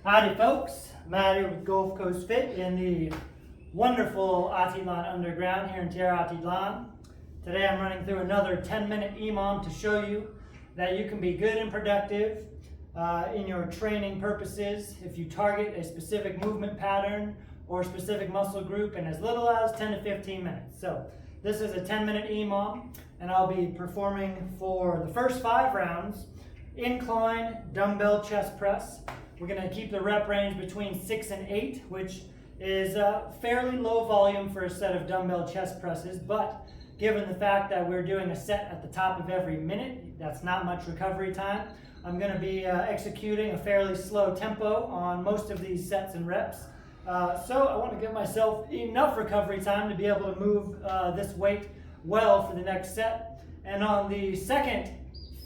Howdy folks, Matt here with Gulf Coast Fit in the wonderful Atitlan Underground here in Tierra Atitlan. Today I'm running through another 10-minute EMOM to show you that you can be good and productive in your training purposes if you target a specific movement pattern or specific muscle group in as little as 10 to 15 minutes. So this is a 10-minute EMOM and I'll be performing for the first 5 rounds incline dumbbell chest press. We're going to keep the rep range between 6 and 8, which is fairly low volume for a set of dumbbell chest presses, but given the fact that we're doing a set at the top of every minute, that's not much recovery time. I'm going to be executing a fairly slow tempo on most of these sets and reps. So I want to give myself enough recovery time to be able to move this weight well for the next set. And on the second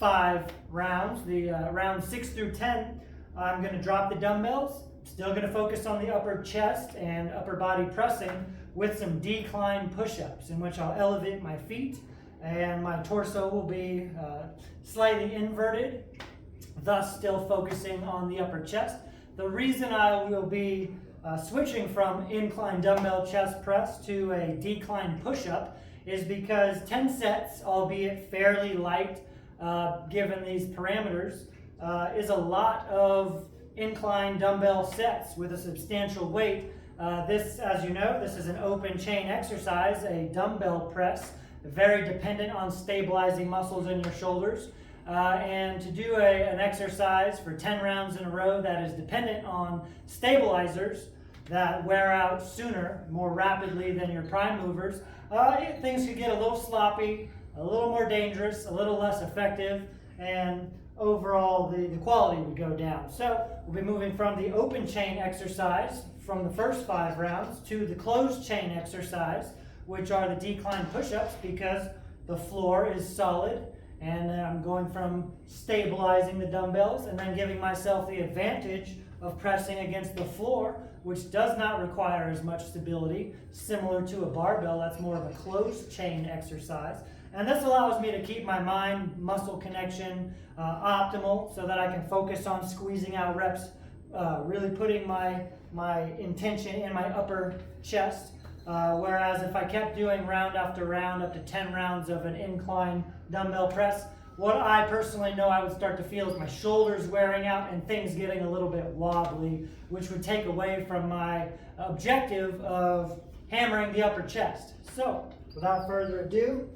5 rounds, the rounds 6 through 10, I'm going to drop the dumbbells, still going to focus on the upper chest and upper body pressing with some decline push-ups in which I'll elevate my feet and my torso will be slightly inverted, thus still focusing on the upper chest. The reason I will be switching from incline dumbbell chest press to a decline push-up is because 10 sets, albeit fairly light given these parameters, is a lot of incline dumbbell sets with a substantial weight. This, as you know, this is an open chain exercise, a dumbbell press, very dependent on stabilizing muscles in your shoulders. And to do an exercise for 10 rounds in a row that is dependent on stabilizers that wear out sooner, more rapidly than your prime movers, things could get a little sloppy, a little more dangerous, a little less effective, and overall the quality would go down. So we'll be moving from the open chain exercise from the first 5 rounds to the closed chain exercise, which are the decline push-ups, because the floor is solid and I'm going from stabilizing the dumbbells and then giving myself the advantage of pressing against the floor, which does not require as much stability, similar to a barbell. That's more of a closed chain exercise. And this allows me to keep my mind-muscle connection optimal so that I can focus on squeezing out reps, really putting my intention in my upper chest. Whereas if I kept doing round after round, up to 10 rounds of an incline dumbbell press, what I personally know I would start to feel is my shoulders wearing out and things getting a little bit wobbly, which would take away from my objective of hammering the upper chest. So, without further ado,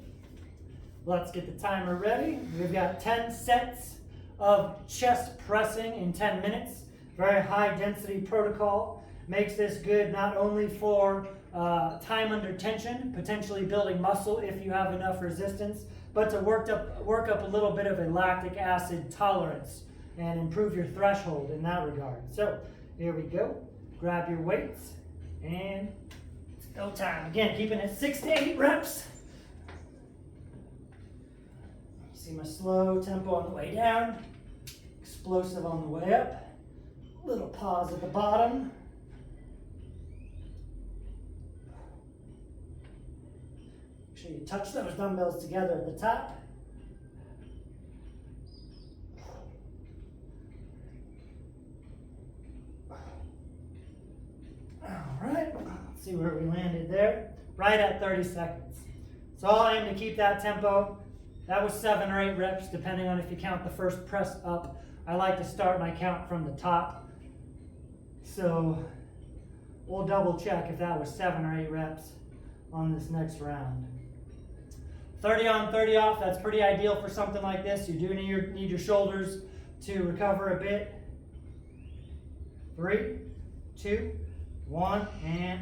let's get the timer ready. We've got 10 sets of chest pressing in 10 minutes. Very high density protocol. Makes this good not only for time under tension, potentially building muscle if you have enough resistance, but to work up a little bit of a lactic acid tolerance and improve your threshold in that regard. So here we go. Grab your weights and it's go time. Again, keeping it 6 to 8 reps. See my slow tempo on the way down, explosive on the way up, little pause at the bottom. Make sure you touch those dumbbells together at the top. All right, let's see where we landed there. Right at 30 seconds. So I'll aim to keep that tempo. That was 7 or 8 reps, depending on if you count the first press up. I like to start my count from the top. So we'll double check if that was 7 or 8 reps on this next round. 30 on, 30 off, that's pretty ideal for something like this. You do need your shoulders to recover a bit. 3, 2, 1, and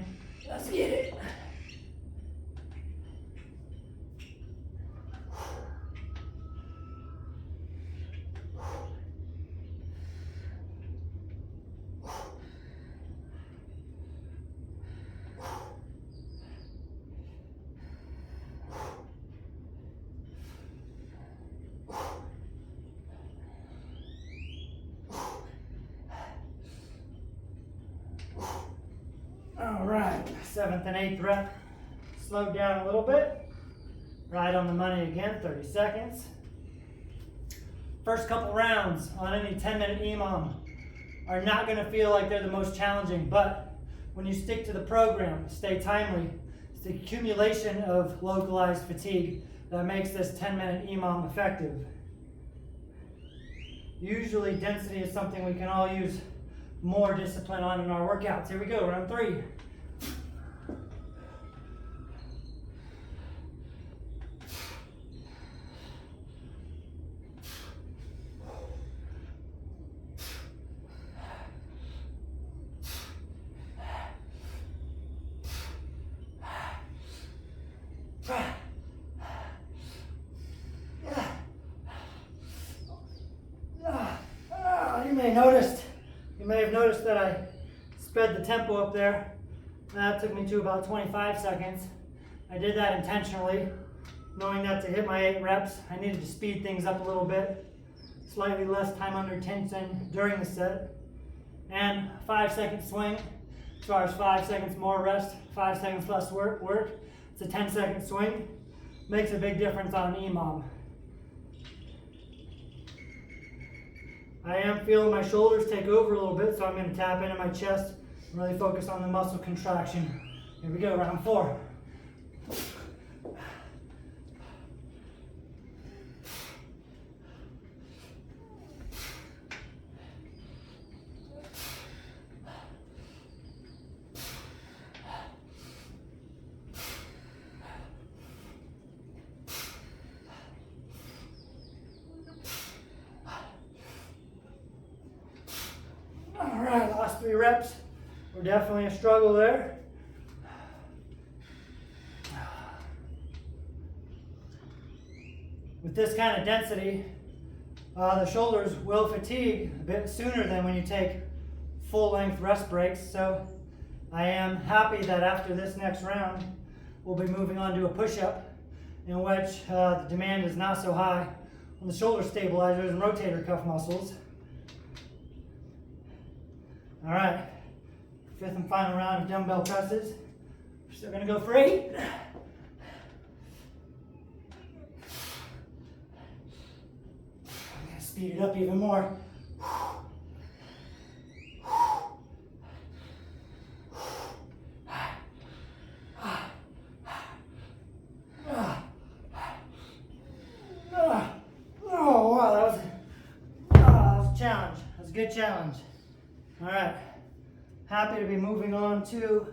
let's get it. All right, 7th and 8th rep. Slowed down a little bit. Right on the money again, 30 seconds. first couple rounds on any 10-minute EMOM are not going to feel like they're the most challenging, but when you stick to the program, stay timely, it's the accumulation of localized fatigue that makes this 10-minute EMOM effective. Usually density is something we can all use more discipline on in our workouts. Here we go, round 3. You may have noticed that I sped the tempo up there. That took me to about 25 seconds. I did that intentionally, knowing that to hit my 8 reps, I needed to speed things up a little bit, slightly less time under tension during the set, and 5-second swing. As far as 5 seconds more rest, 5 seconds less work. It's a 10-second swing. Makes a big difference on an EMOM. I am feeling my shoulders take over a little bit, so I'm going to tap into my chest and really focus on the muscle contraction. Here we go, round 4. Alright, last 3 reps. We're definitely a struggle there. With this kind of density, the shoulders will fatigue a bit sooner than when you take full-length rest breaks. So I am happy that after this next round, we'll be moving on to a push-up in which the demand is not so high on the shoulder stabilizers and rotator cuff muscles. All right, 5th and final round of dumbbell presses. We're still gonna go for 8. I'm gonna speed it up even more. Oh wow, that was a challenge. That was a good challenge. All right, happy to be moving on to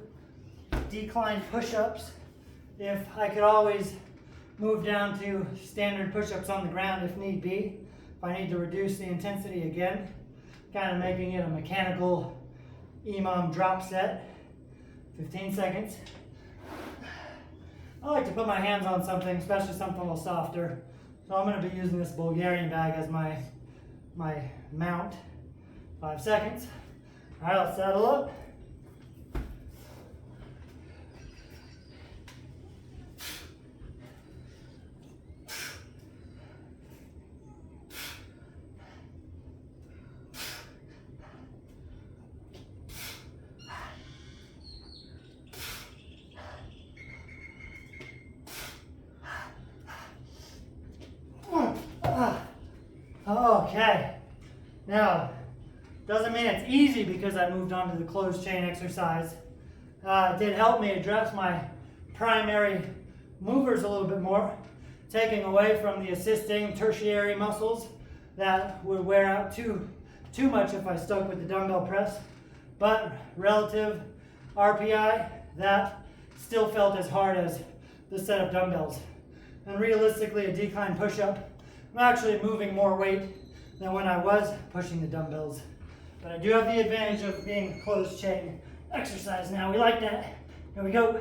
decline push-ups. If I could always move down to standard push-ups on the ground if need be, if I need to reduce the intensity again, kind of making it a mechanical EMOM drop set. 15 seconds. I like to put my hands on something, especially something a little softer. So I'm going to be using this Bulgarian bag as my mount. 5 seconds. All right, let's saddle up. Okay, now, doesn't mean it's easy because I moved on to the closed chain exercise. It did help me address my primary movers a little bit more, taking away from the assisting tertiary muscles that would wear out too much if I stuck with the dumbbell press. But relative RPI, that still felt as hard as the set of dumbbells. And realistically, a decline push-up, I'm actually moving more weight than when I was pushing the dumbbells. But I do have the advantage of being a closed chain exercise now. We like that. Here we go.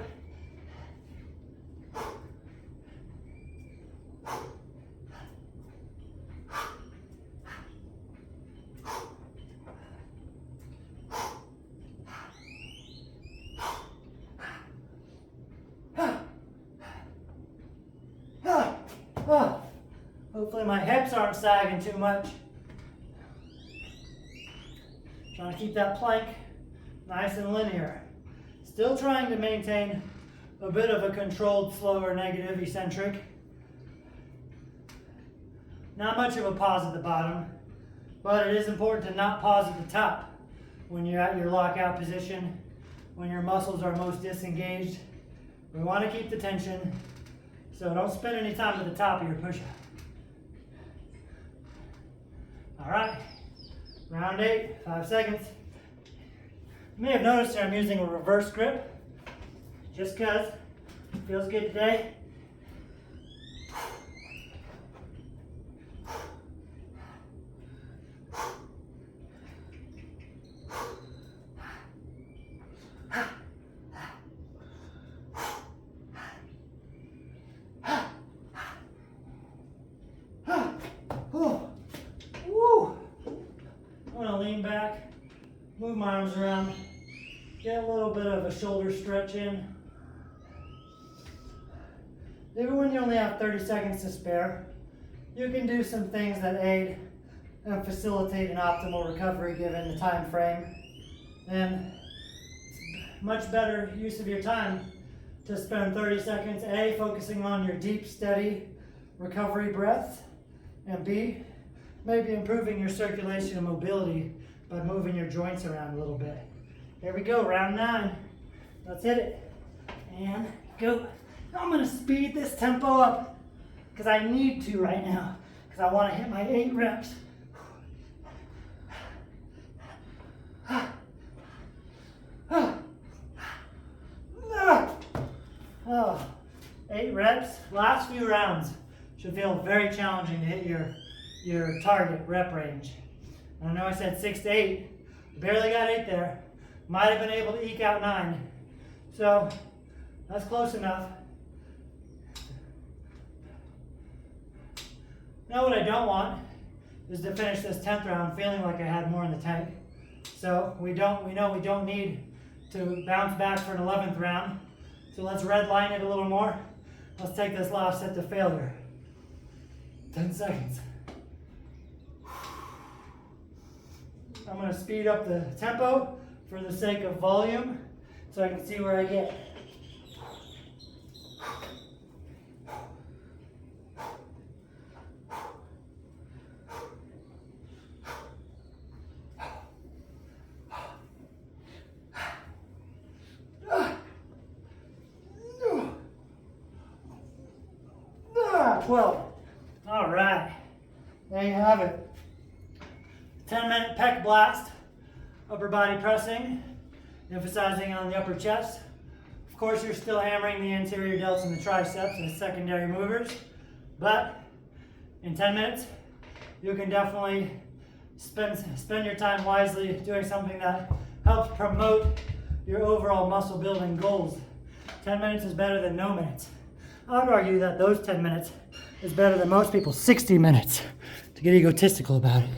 Hopefully my hips aren't sagging too much. Trying to keep that plank nice and linear. Still trying to maintain a bit of a controlled, slower, negative, eccentric. Not much of a pause at the bottom, but it is important to not pause at the top when you're at your lockout position, when your muscles are most disengaged. We want to keep the tension, so don't spend any time at the top of your push-up. All right, round 8, 5 seconds. You may have noticed that I'm using a reverse grip, just because it feels good today. I'm gonna lean back, move my arms around, get a little bit of a shoulder stretch in. Even when you only have 30 seconds to spare, you can do some things that aid and facilitate an optimal recovery given the time frame. And it's much better use of your time to spend 30 seconds, A, focusing on your deep, steady recovery breaths, and B, maybe improving your circulation and mobility by moving your joints around a little bit. Here we go, round 9. Let's hit it. And go. I'm gonna speed this tempo up because I need to right now because I want to hit my 8 reps. Oh, 8 reps. Last few rounds should feel very challenging to hit your target rep range. I know I said 6 to 8, barely got 8 there. Might have been able to eke out 9. So that's close enough. Now what I don't want is to finish this 10th round feeling like I had more in the tank. So we know we don't need to bounce back for an 11th round. So let's red line it a little more. Let's take this last set to failure. 10 seconds. I'm going to speed up the tempo for the sake of volume so I can see where I get. All right, there you have it. 10-minute pec blast, upper body pressing, emphasizing on the upper chest. Of course, you're still hammering the anterior delts and the triceps and secondary movers, but in 10 minutes, you can definitely spend your time wisely doing something that helps promote your overall muscle building goals. 10 minutes is better than no minutes. I would argue that those 10 minutes is better than most people's 60 minutes, to get egotistical about it.